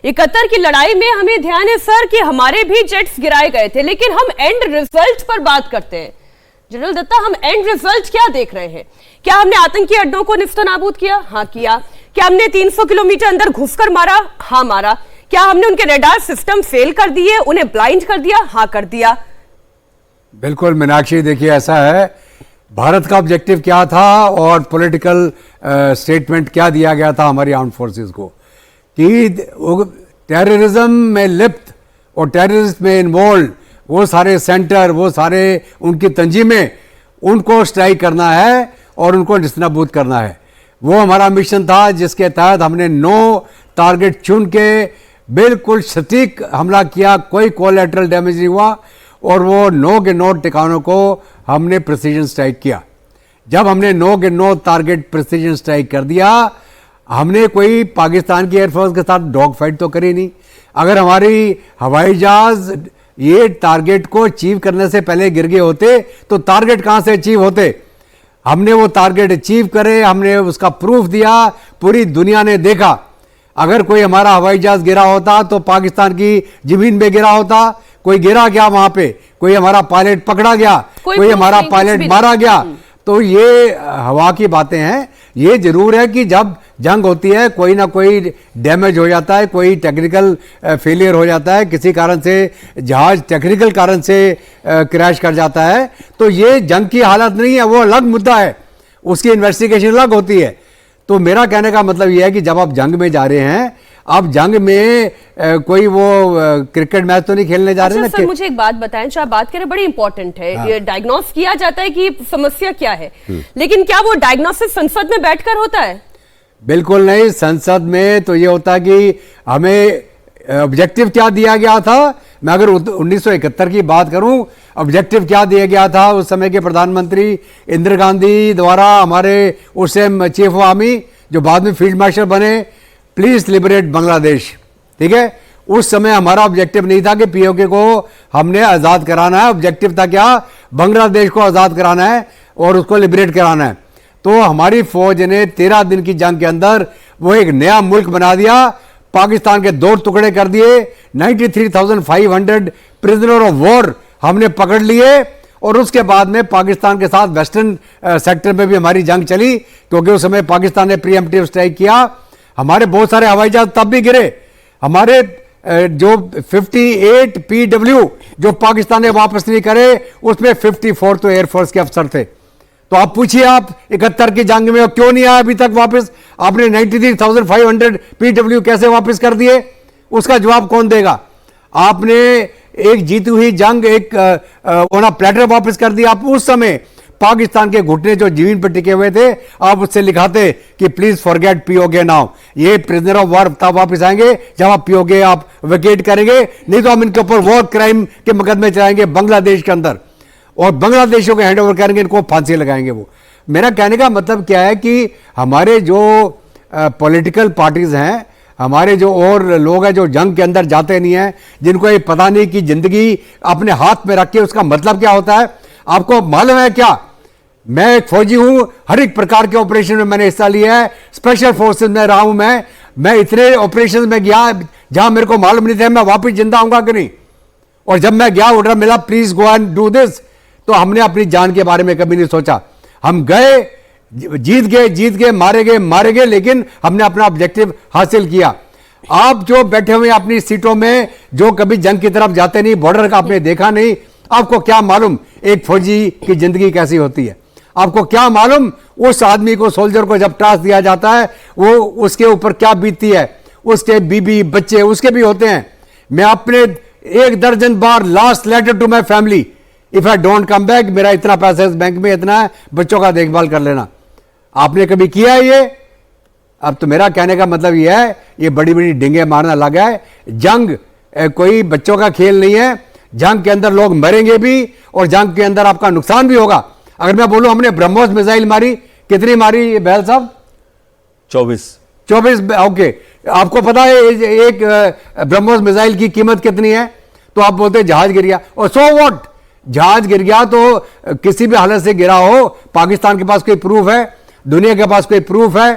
71 की लड़ाई में हमें ध्यान है सर कि हमारे भी जेट्स गिराए गए थे, लेकिन हम एंड रिजल्ट पर बात करते हैं। जनरल दत्ता, हम एंड रिजल्ट क्या देख रहे हैं? क्या हमने आतंकी अड्डों को निस्तानाबूद किया? हाँ किया। क्या हमने 300 किलोमीटर अंदर घुसकर मारा? हाँ मारा। क्या हमने उनके रडार सिस्टम फेल कर दिए, उन्हें ब्लाइंड कर दिया? हाँ कर दिया। बिल्कुल मीनाक्षी, देखिए ऐसा है, भारत का ऑब्जेक्टिव क्या था और पॉलिटिकल स्टेटमेंट क्या दिया गया था हमारी आर्म्ड फोर्सेस को कि टेररिज्म में लिप्त और टेररिस्ट में इन्वॉल्व वो सारे सेंटर, वो सारे उनकी तंजीमें, उनको स्ट्राइक करना है और उनको निस्तानाबूद करना है। वो हमारा मिशन था जिसके तहत हमने 9 टारगेट चुन के बिल्कुल सटीक हमला किया, कोई कोलैटरल डैमेज नहीं हुआ और वो 9 के 9 ठिकानों को हमने प्रिसीजन स्ट्राइक किया। जब हमने 9 के 9 टारगेट प्रिसीजन स्ट्राइक कर दिया, हमने कोई पाकिस्तान की एयरफोर्स के साथ डॉग फाइट तो करी नहीं। अगर हमारी हवाई जहाज ये टारगेट को अचीव करने से पहले गिर गए होते तो टारगेट कहां से अचीव होते? हमने वो टारगेट अचीव करे, हमने उसका प्रूफ दिया, पूरी दुनिया ने देखा। अगर कोई हमारा हवाई जहाज गिरा होता तो पाकिस्तान की जमीन पे गिरा होता, कोई गिरा गया वहां पे, कोई हमारा पायलट पकड़ा गया, कोई हमारा पायलट मारा गया, तो ये हवा की बातें हैं। ये जरूर है कि जब जंग होती है कोई ना कोई डैमेज हो जाता है, कोई टेक्निकल फेलियर हो जाता है, किसी कारण से जहाज टेक्निकल कारण से क्रैश कर जाता है, तो ये जंग की हालत नहीं है, वो अलग मुद्दा है, उसकी इन्वेस्टिगेशन अलग होती है। तो मेरा कहने का मतलब ये है कि जब आप जंग में जा रहे हैं, आप जंग में कोई वो क्रिकेट मैच तो नहीं खेलने जा रहे हैं। सर मुझे एक बात बताएं, जो आप बात करें बड़ी इंपॉर्टेंट है। हाँ। ये डायग्नोस किया जाता है कि समस्या क्या है, लेकिन क्या वो डायग्नोसिस संसद में बैठकर होता है? बिल्कुल नहीं। संसद में तो ये होता है कि हमें ऑब्जेक्टिव क्या दिया गया था। मैं अगर 1971 की बात करूं, ऑब्जेक्टिव क्या दिया गया था उस समय के प्रधानमंत्री इंदिरा गांधी द्वारा, हमारे उस टाइम चीफ ऑफ आर्मी जो बाद में फील्ड मार्शल बने, प्लीज लिबरेट बांग्लादेश। ठीक है, उस समय हमारा ऑब्जेक्टिव नहीं था कि पीओके को हमने आजाद कराना है, ऑब्जेक्टिव था क्या? बांग्लादेश को आजाद कराना है और उसको लिबरेट कराना है। तो हमारी फौज ने 13 दिन की जंग के अंदर वो एक नया मुल्क बना दिया, पाकिस्तान के 2 टुकड़े कर दिए, 93,500 प्रिजनर ऑफ वॉर हमने पकड़ लिए और उसके बाद में पाकिस्तान के साथ वेस्टर्न सेक्टर में भी हमारी जंग चली, क्योंकि उस समय पाकिस्तान ने प्रीएम्प्टिव स्ट्राइक किया। हमारे बहुत सारे हवाई जहाज तब भी गिरे। हमारे जो 58 PW जो पाकिस्तान ने वापस नहीं करे, उसमें 54 तो एयरफोर्स के अफसर थे। तो आप पूछिए, आप 71 की जंग में क्यों नहीं आया अभी तक वापस? आपने 93,500 PW कैसे वापस कर दिए? उसका जवाब कौन देगा? आपने एक जीती हुई जंग एक प्लेटर वापस कर दिया। आप उस समय पाकिस्तान के घुटने जो जमीन पर टिके हुए थे, आप उससे लिखाते कि प्लीज फॉरगेट पीओके नाउ। ये प्रिजनर ऑफ वॉर तब वापस आएंगे जब आप पीओके आप वेकेट करेंगे, नहीं तो हम इनके ऊपर वॉर क्राइम के मुकदमे चलाएंगे बांग्लादेश के अंदर और बांग्लादेशियों को हैंड ओवर करेंगे, इनको फांसी लगाएंगे। वो मेरा कहने का मतलब क्या है कि हमारे जो पॉलिटिकल पार्टीज हैं, हमारे जो और लोग हैं जो जंग के अंदर जाते नहीं हैं, जिनको ये पता नहीं कि जिंदगी अपने हाथ में रख के उसका मतलब क्या होता है। आपको मालूम है क्या, मैं एक फौजी हूं, हर एक प्रकार के ऑपरेशन में मैंने हिस्सा लिया है, स्पेशल फोर्सेस में रहा हूं। मैं इतने ऑपरेशन में गया जहां मेरे को मालूम नहीं था मैं वापस जिंदा आऊंगा कि नहीं, और जब मैं गया ऑर्डर मिला please go and do this, तो हमने अपनी जान के बारे में कभी नहीं सोचा। हम गए, जीत गए, मारे गए, लेकिन हमने अपना ऑब्जेक्टिव हासिल किया। आप जो बैठे हुए अपनी सीटों में, जो कभी जंग की तरफ जाते नहीं, बॉर्डर का आपने देखा नहीं, आपको क्या मालूम एक फौजी की जिंदगी कैसी होती है? आपको क्या मालूम उस आदमी को, सोल्जर को जब टास्क दिया जाता है, वो उसके ऊपर क्या बीतती है? उसके बीबी बच्चे उसके भी होते हैं। मैं अपने 1 दर्जन बार last letter to my family, if I don't come back, मेरा इतना पैसा इस बैंक में, इतना है, बच्चों का देखभाल कर लेना। आपने कभी किया ये? अब तो मेरा कहने का मतलब ये है, ये बड़ी बड़ी डिंगे मारना लगा है। जंग कोई बच्चों का खेल नहीं है। जंग के अंदर लोग मरेंगे भी और जंग के अंदर आपका नुकसान भी होगा। अगर मैं बोलूं हमने ब्रह्मोस मिसाइल मारी, कितनी मारी बहल साहब? 24। ओके, आपको पता है एक ब्रह्मोस मिसाइल की कीमत कितनी है? तो आप बोलते जहाज गिर गया, और सो व्हाट, जहाज गिर गया तो किसी भी हालत से गिरा हो, पाकिस्तान के पास कोई प्रूफ है, दुनिया के पास कोई प्रूफ है?